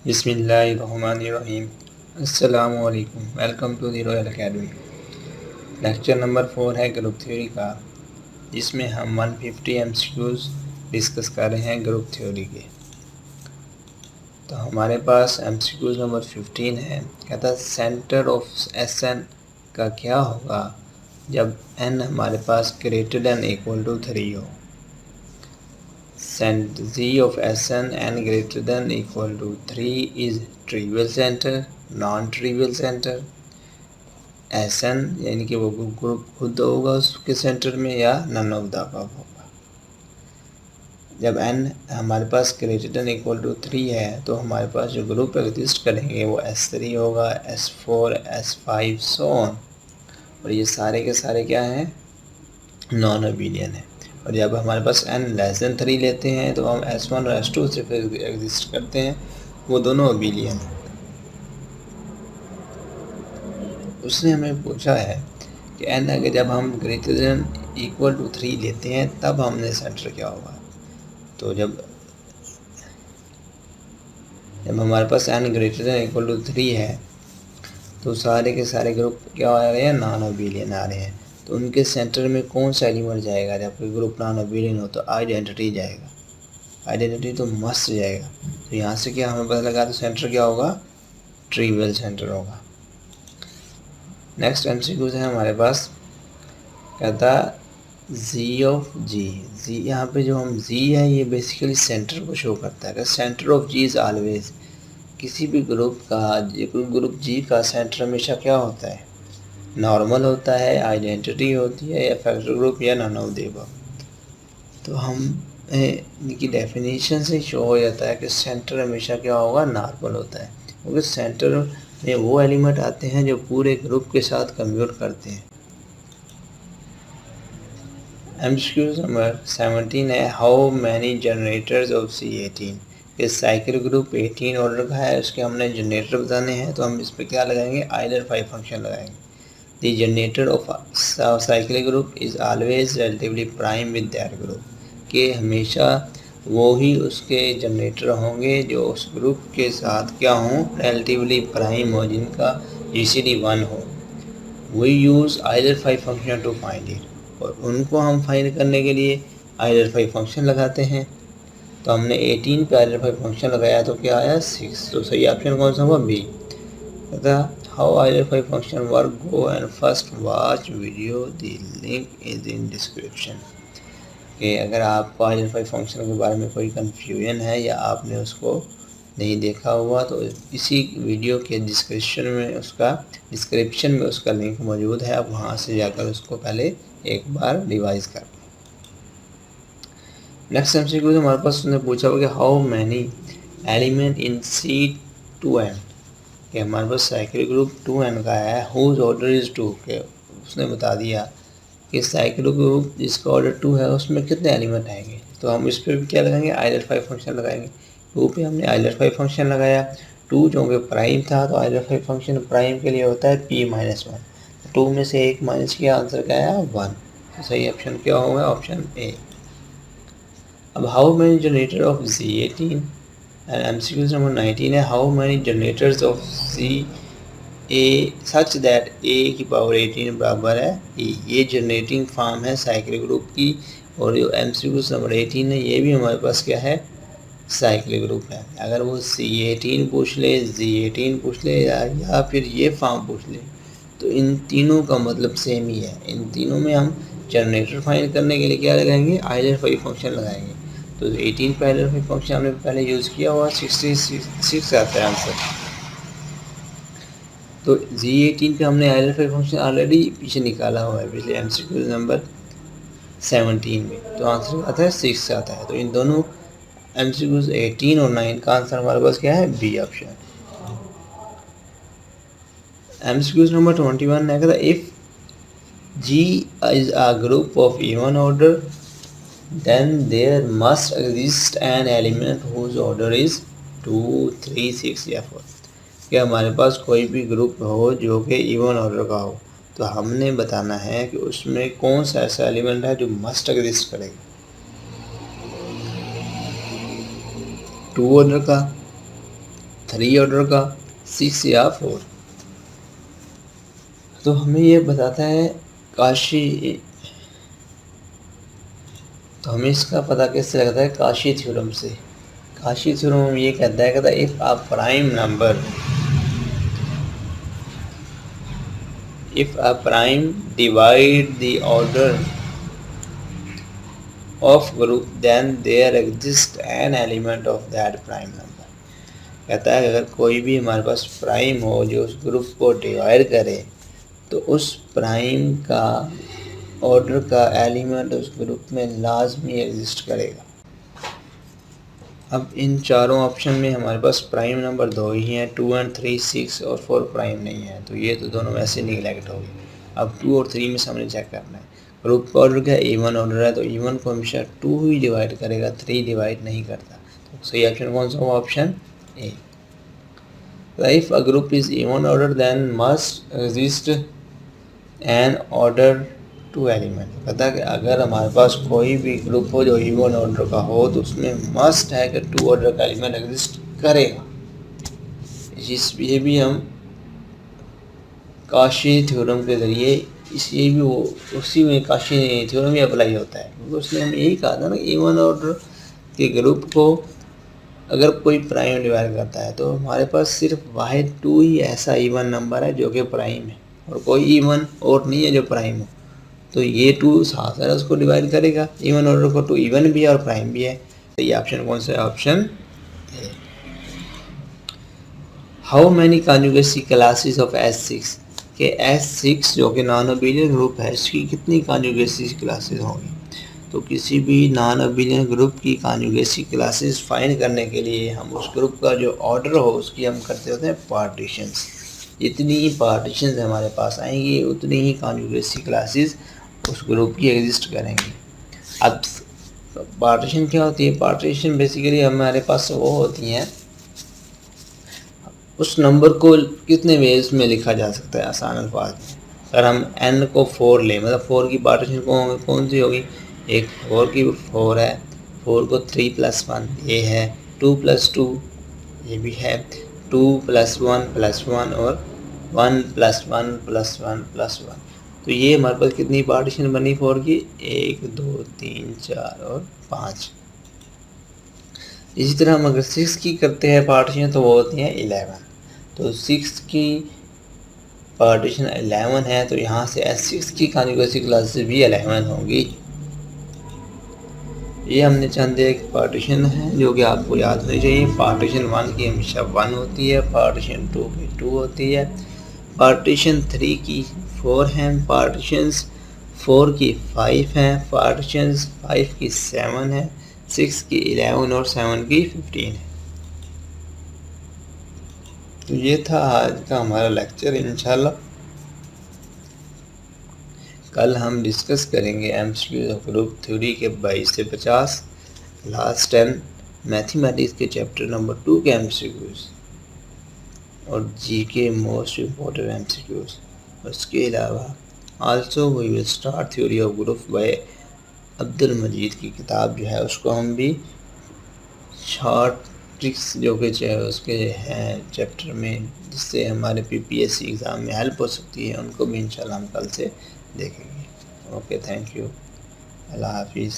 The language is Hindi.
बिस्मिल्लाहिर्रहमानिर्रहीम। अस्सलामु अलैकुम। Welcome to the Royal Academy. Lecture number 4 है ग्रुप थ्योरी का, जिसमें हम 150 एमसीक्यूज डिस्कस कर रहे हैं ग्रुप थ्योरी के। तो हमारे पास एमसीक्यूज नंबर 15 है। कहता है सेंटर ऑफ एस एन का क्या होगा जब एन हमारे पास ग्रेटर देन इक्वल टू 3 हो। Z of Sn n greater than equal to 3 is trivial center, non-trivial center। Sn यानी कि वो ग्रुप खुद होगा उसके सेंटर में या नन ऑफ द अबव होगा। जब n हमारे पास ग्रेटर देन इक्वल टू 3 है तो हमारे पास जो ग्रुप एग्जिस्ट करेंगे वो S3 होगा, S4, S5 सो ऑन। और ये सारे के सारे क्या हैं, नॉन अबेलियन है। और जब हमारे पास n लेस देन 3 लेते हैं तो हम S1 और S2 सिर्फ एग्जिस्ट करते हैं, वो दोनों अबेलियन हैं। उसने हमें पूछा है कि n अगर जब हम ग्रेटर देन इक्वल टू 3 लेते हैं तब हमने सेंटर क्या होगा। तो जब हमारे पास n greater than equal to 3 है तो सारे के सारे ग्रुप क्या आ रहे हैं, नॉन अबेलियन आ रहे हैं। तो उनके सेंटर में कौन सा एलिमेंट जाएगा जब कोई ग्रुप नॉन अबेलियन हो, तो आइडेंटिटी जाएगा। आइडेंटिटी तो मस्ट जाएगा। तो यहाँ से क्या हमें पता लगा, तो सेंटर क्या होगा, ट्रिवियल सेंटर होगा। नेक्स्ट एमसीक्यूज है हमारे पास। कहता जी ऑफ जी। यहाँ पे जो हम जी है ये बेसिकली सेंटर को शो करता है। Centre of G is always, किसी भी ग्रुप का ग्रुप जी का सेंटर हमेशा क्या होता है, नॉर्मल होता है, आइडेंटिटी होती है, या फैक्टर ग्रुप, या नन ऑफ द अबव। तो हम इनकी डेफिनेशन से शो हो जाता है कि सेंटर हमेशा क्या होगा, नॉर्मल होता है। क्योंकि सेंटर में वो एलिमेंट आते हैं जो पूरे ग्रुप के साथ कम्यूट करते हैं। एमसीक्यू नंबर 17 है, how many generators of C18। कि साइकिल ग्रुप 18 ऑर्डर का है, उसके हमने जनरेटर बताने हैं, तो हम इस पर क्या लगाएंगे, आइडेंटिफाई फंक्शन लगाएंगे। The generator off cycle group is always relatively prime with that group. कि हमेशा वो ही उसके जनरेटर होंगे जो उस ग्रुप के साथ क्या हों, रिलेटिवली प्राइम हो, जिनका GCD 1 हो। We use identify function to find it, और उनको हम फाइंड करने के लिए आइडेंटिफाई फंक्शन लगाते हैं। तो हमने 18 पे आइडेंटिफाई फंक्शन लगाया तो क्या आया, 6। तो सही ऑप्शन कौन सा हुआ, बी। कहता how identify function work, go and first watch video, the link is in description. कि अगर आपको आइडेंटिफाई फंक्शन के बारे में कोई कन्फ्यूजन है या आपने उसको नहीं देखा हुआ तो इसी वीडियो के डिस्क्रिप्शन में उसका लिंक मौजूद है। आप वहाँ से जाकर उसको पहले एक बार रिवाइज कर। नेक्स्ट एमसीक्यू हमारे पास उसने पूछा हुआ कि how many element in C2n। कि हमारे पास साइकिल ग्रुप 2n का है, हुज ऑर्डर इज़ 2। के उसने बता दिया कि साइकिल ग्रुप जिसका ऑर्डर 2 है उसमें कितने एलिमेंट आएंगे। तो हम इस पर भी क्या लगाएंगे, आइडेंटिफाई फंक्शन लगाएंगे। 2 पे हमने आइडेंटिफाई फंक्शन लगाया, 2 जो कि प्राइम था, तो आइडेंटिफाई फंक्शन प्राइम के लिए होता है P-1। 2 में से 1 माइनस किया, आंसर क्या आया, 1। तो सही ऑप्शन क्या होगा, ऑप्शन ए। अब how many generator off C18 and MCQ number 19 है, how many generators of CA such that A की पावर 18 बराबर है E। ये जनरेटिंग फॉर्म है साइकिल ग्रुप की। और जो एमसीक्यू नंबर 18 है ये भी हमारे पास क्या है, साइकिल ग्रुप है। अगर वो C18 पूछ ले, Z18 पूछ ले, या फिर ये फॉर्म पूछ ले, तो इन तीनों का मतलब सेम ही है। इन तीनों में हम जनरेटर फाइंड करने के लिए क्या लगाएंगे, आइडेंटिफाई फंक्शन लगाएंगे। तो 18 पे आइडेंटिफाई फंक्शन हमने पहले यूज़ किया हुआ, 66 आता है आंसर। तो Z18 पे हमने आइडेंटिफाई फंक्शन ऑलरेडी पीछे निकाला हुआ है पिछले एमसीक्यू नंबर 17 में, तो आंसर आता है 6 आता है। तो इन दोनों एमसीक्यूज 18 और 9 का आंसर हमारे पास क्या है, बी ऑप्शन। एमसीक्यूज नंबर 21 है, कहता if G is a group of even order then there must exist an element whose order is 2, 3, 6 या 4। कि हमारे पास कोई भी ग्रुप हो जो कि इवन ऑर्डर का हो, तो हमने बताना है कि उसमें कौन सा ऐसा एलिमेंट है जो मस्ट एग्जिस्ट करेगा। 2 ऑर्डर का, 3 ऑर्डर का, 6 या 4। तो हमें ये बताता है काशी, तो हमें इसका पता कैसे लगता है? काशी थ्योरम से। काशी थ्योरम ये कहता है if a prime number, if a prime divide the order of group then there exists an element of that prime number। कहता है अगर कोई भी हमारे पास प्राइम हो जो उस ग्रुप को डिवाइड करे तो उस प्राइम का ऑर्डर का एलिमेंट उस ग्रुप में लाजमी एग्जिस्ट करेगा। अब इन चारों ऑप्शन में हमारे पास प्राइम नंबर 2 ही हैं, 2 और 3, 6 और 4 प्राइम नहीं है, तो ये तो दोनों वैसे निगलेक्ट हो गए। अब 2 और 3 में से हमने चेक करना है। ग्रुप का ऑर्डर क्या इवन ऑर्डर है, तो इवन को हमेशा 2 ही डिवाइड करेगा, 3 डिवाइड नहीं करता। तो सही ऑप्शन कौन सा होगा? Option A. If a group is even order then must exist an order two element. कहता है कि अगर हमारे पास कोई भी ग्रुप हो जो इवन ऑर्डर का हो तो उसमें मस्ट है कि 2 ऑर्डर का एलिमेंट एग्जिस्ट करेगा। ये भी हम काशी थ्योरम के ज़रिए ये भी वो उसी में काशी थ्योरम ही अप्लाई होता है, क्योंकि उसने हमें यही कहा था ना इवन ऑर्डर के ग्रुप को अगर कोई प्राइम डिवाइड करता है तो हमारे पास सिर्फ वाहिद 2 ही ऐसा इवन नंबर है जो कि प्राइम है, और कोई इवन और नहीं है जो प्राइम हो। तो ये 2 साथ है उसको डिवाइड करेगा, इवन ऑर्डर को 2 इवन भी है और प्राइम भी है। तो ये ऑप्शन कौन सा है? Option A. How many conjugacy classes of S6 के S6 जो कि नॉन अबिलियन ग्रुप है इसकी कितनी कॉन्जुगेसी क्लासेस होंगी? तो किसी भी नॉन अबिलियन ग्रुप की कॉन्जुगेसी क्लासेस फाइंड करने के लिए हम उस ग्रुप का जो ऑर्डर हो उसकी हम करते होते हैं पार्टीशंस। जितनी ही पार्टीशंस हमारे पास आएंगी उतनी ही कॉन्जुगेसी क्लासेस उस ग्रुप की एग्जिस्ट करेंगी। अब पार्टीशन क्या होती है? पार्टीशन बेसिकली हमारे पास वो होती हैं, उस नंबर को कितने वेज में लिखा जा सकता है आसान अल्फाज में। अगर हम n को 4 लें, मतलब 4 की पार्टीशन कौन सी होगी? एक 4 की 4 है, 4 को 3 + 1 ये है, 2 + 2 ये भी है, 2 + 1 + 1 और 1 + 1 + 1 + 1। तो ये हमारे पास कितनी पार्टीशन बनी 4 की? 1 2 3 4 और 5। इसी तरह हम अगर 6 की करते हैं पार्टीशन तो वो होती है 11। तो 6 की पार्टीशन 11 है, तो यहाँ से S6 की कॉन्जुगेसी क्लासेस भी 11 होंगी। ये हमने चंद एक पार्टीशन है जो कि आपको याद होनी चाहिए। पार्टीशन 1 की हमेशा 1 होती है, पार्टीशन 2 की 2 होती है, पार्टीशन 3 की 4 हैं, पार्टीशंस 4 की 5 हैं, पार्टीशंस 5 की 7 है, 6 की 11 और 7 की 15 है। तो ये था आज का हमारा लेक्चर। इंशाल्लाह कल हम डिस्कस करेंगे MCQs ऑफ ग्रुप थ्योरी के 22 से 50, लास्ट 10 मैथमेटिक्स के चैप्टर नंबर 2 के MCQs और GK मोस्ट इम्पोर्टेंट MCQs। उसके अलावा also we will start theory of group by Abdul Majid की किताब जो है उसको हम भी शॉर्ट ट्रिक्स जो कि उसके हैं चैप्टर में जिससे हमारे PPSC एग्ज़ाम में हेल्प हो सकती है उनको भी इंशाल्लाह हम कल से देखेंगे। ओके, थैंक यू, अल्लाह हाफिज़।